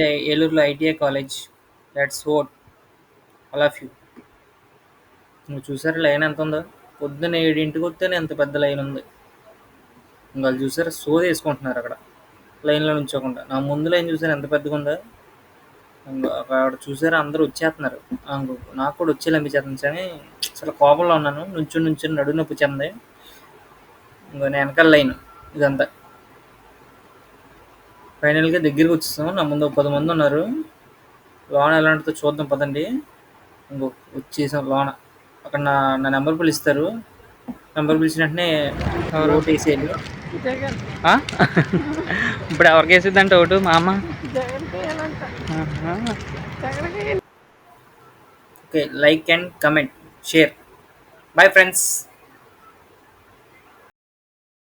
ఇదే ఏలూరులో ITI college. Let's vote all of you. నువ్వు చూసారా లైన్ ఎంత ఉందో? పొద్దున్న 7ంటికి వస్తేనే ఎంత పెద్ద లైన్ ఉంది. ఇంకా వాళ్ళు చూసారా సోది వేసుకుంటున్నారు అక్కడ లైన్లో నుంచోకుండా. నా ముందు లైన్ చూసారా ఎంత పెద్దగా ఉందో? ఇంకో అక్కడ చూసారా అందరూ వచ్చేస్తున్నారు. నాకు కూడా వచ్చేలా అనిపించేస్తుంది కానీ అసలు కోపంలో ఉన్నాను. నుంచుని నడుము నొప్పి చెంది. ఇంకో నేను వెనకాల లైన్ ఇదంతా. ఫైనల్గా దగ్గరికి వచ్చేసాం. నా ముందు ఒక 10 మంది ఉన్నారు. లోన ఎలా ఉంటుందో చూద్దాం పదండి. ఇంకో వచ్చేసాం లోన. అక్కడ నా నా నెంబర్ పిలుస్తారు. నెంబర్ పిలిచిన వెంటనే ఎవరు ఓటు వేసేయాలి. ఆ? ఇప్పుడు ఎవరికి వేసిద్దంటే ఓటు మా అమ్మ. ఆహా. Okay, like and comment share. Bye friends.